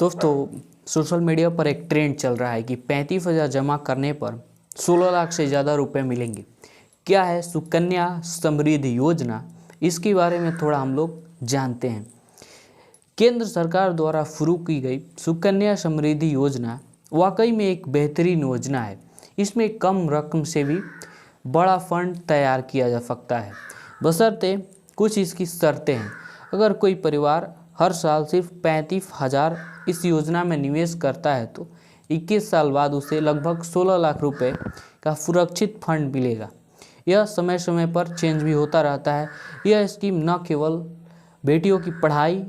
दोस्तों, social media पर एक ट्रेंड चल रहा है कि 35,000 जमा करने पर 16 लाख से ज़्यादा रुपए मिलेंगे। क्या है सुकन्या समृद्धि योजना, इसके बारे में थोड़ा हम लोग जानते हैं। केंद्र सरकार द्वारा शुरू की गई सुकन्या समृद्धि योजना वाकई में एक बेहतरीन योजना है। इसमें कम रकम से भी बड़ा फंड तैयार किया जा सकता है, बशर्ते कुछ इसकी शर्तें हैं। अगर कोई परिवार हर साल सिर्फ 35,000 इस योजना में निवेश करता है तो 21 साल बाद उसे लगभग 16 लाख रुपए का सुरक्षित फंड मिलेगा। यह समय समय पर चेंज भी होता रहता है। यह स्कीम न केवल बेटियों की पढ़ाई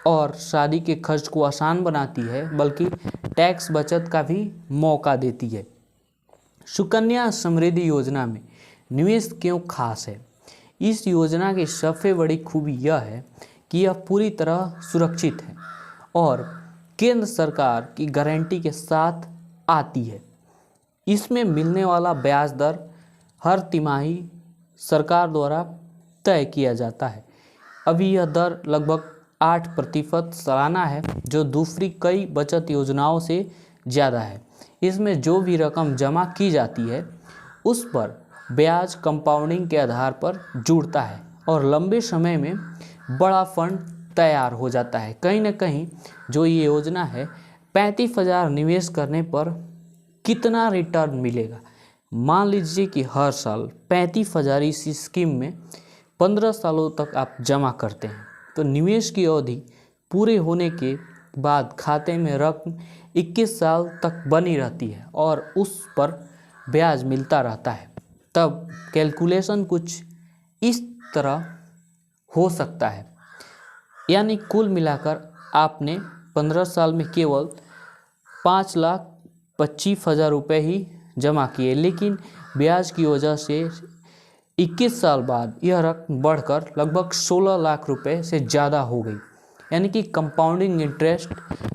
और शादी के खर्च को आसान बनाती है, बल्कि टैक्स बचत का भी मौका देती है। सुकन्या समृद्धि योजना में निवेश क्यों खास है? इस योजना की सबसे बड़ी खूबी यह है कि यह पूरी तरह सुरक्षित है और केंद्र सरकार की गारंटी के साथ आती है। इसमें मिलने वाला ब्याज दर हर तिमाही सरकार द्वारा तय किया जाता है। अभी यह दर लगभग 8% सालाना है, जो दूसरी कई बचत योजनाओं से ज़्यादा है। इसमें जो भी रकम जमा की जाती है उस पर ब्याज कंपाउंडिंग के आधार पर जुड़ता है और लंबे समय में बड़ा फंड तैयार हो जाता है। कहीं ना कहीं जो ये योजना है, 35,000 निवेश करने पर कितना रिटर्न मिलेगा? मान लीजिए कि हर साल 35,000 इस स्कीम में 15 सालों तक आप जमा करते हैं, तो निवेश की अवधि पूरे होने के बाद खाते में रकम 21 साल तक बनी रहती है और उस पर ब्याज मिलता रहता है। तब कैलकुलेशन कुछ इस तरह हो सकता है, यानी कुल मिलाकर आपने 15 साल में केवल 5,25,000 रुपये ही जमा किए, लेकिन ब्याज की वजह से 21 साल बाद यह रकम बढ़कर लगभग 16 लाख रुपए से ज़्यादा हो गई। यानी कि कंपाउंडिंग इंटरेस्ट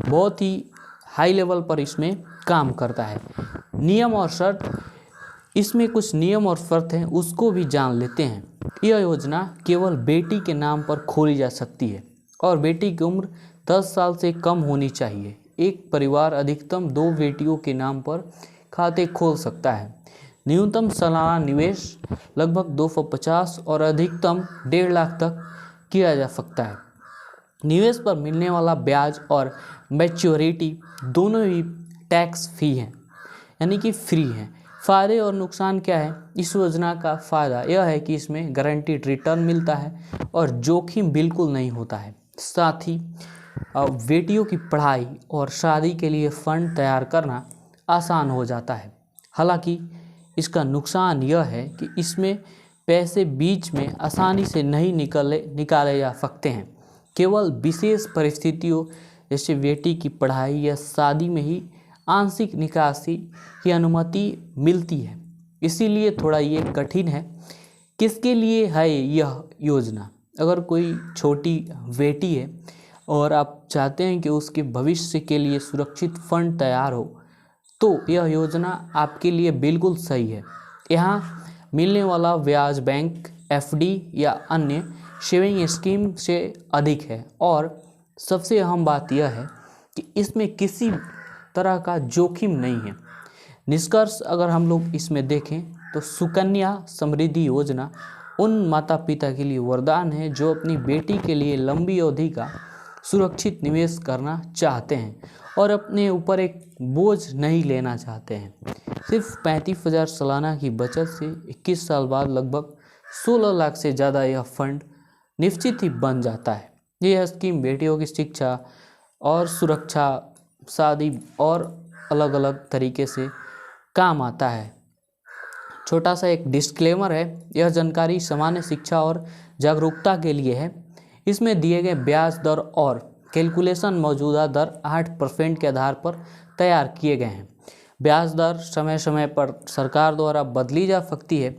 बहुत ही हाई लेवल पर इसमें काम करता है। नियम और शर्त, इसमें कुछ नियम और शर्त हैं, उसको भी जान लेते हैं। यह योजना केवल बेटी के नाम पर खोली जा सकती है और बेटी की उम्र 10 साल से कम होनी चाहिए। एक परिवार अधिकतम 2 बेटियों के नाम पर खाते खोल सकता है। न्यूनतम सालाना निवेश लगभग 250 और अधिकतम 1.5 लाख तक किया जा सकता है। निवेश पर मिलने वाला ब्याज और मैच्योरिटी दोनों ही टैक्स फ्री हैं, यानी कि फ्री हैं। फ़ायदे और नुकसान क्या है? इस योजना का फ़ायदा यह है कि इसमें गारंटीड रिटर्न मिलता है और जोखिम बिल्कुल नहीं होता है। साथ ही बेटियों की पढ़ाई और शादी के लिए फ़ंड तैयार करना आसान हो जाता है। हालांकि इसका नुकसान यह है कि इसमें पैसे बीच में आसानी से नहीं निकाले जा सकते हैं। केवल विशेष परिस्थितियों जैसे बेटी की पढ़ाई या शादी में ही आंशिक निकासी की अनुमति मिलती है। इसीलिए थोड़ा ये कठिन है। किसके लिए है यह योजना? अगर कोई छोटी बेटी है और आप चाहते हैं कि उसके भविष्य के लिए सुरक्षित फंड तैयार हो, तो यह योजना आपके लिए बिल्कुल सही है। यहाँ मिलने वाला ब्याज बैंक, एफडी या अन्य सेविंग स्कीम से अधिक है और सबसे अहम बात यह है कि इसमें किसी तरह का जोखिम नहीं है। निष्कर्ष अगर हम लोग इसमें देखें तो सुकन्या समृद्धि योजना उन माता पिता के लिए वरदान है जो अपनी बेटी के लिए लंबी अवधि का सुरक्षित निवेश करना चाहते हैं और अपने ऊपर एक बोझ नहीं लेना चाहते हैं। सिर्फ 35,000 सालाना की बचत से 21 साल बाद लगभग 16 लाख से ज़्यादा यह फंड निश्चित ही बन जाता है। यह स्कीम बेटियों की शिक्षा और सुरक्षा, शादी और अलग अलग तरीके से काम आता है। छोटा सा एक डिस्क्लेमर है, यह जानकारी सामान्य शिक्षा और जागरूकता के लिए है। इसमें दिए गए ब्याज दर और कैलकुलेशन मौजूदा दर 8% के आधार पर तैयार किए गए हैं। ब्याज दर समय समय पर सरकार द्वारा बदली जा सकती है।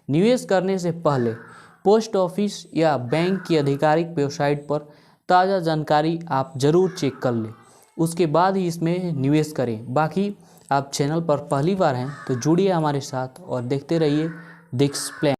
निवेश करने से पहले पोस्ट ऑफिस या बैंक की आधिकारिक वेबसाइट पर ताज़ा जानकारी आप ज़रूर चेक कर लें, उसके बाद ही इसमें निवेश करें। बाकी आप चैनल पर पहली बार हैं तो जुड़िए हमारे साथ और देखते रहिए डिस्क प्लान।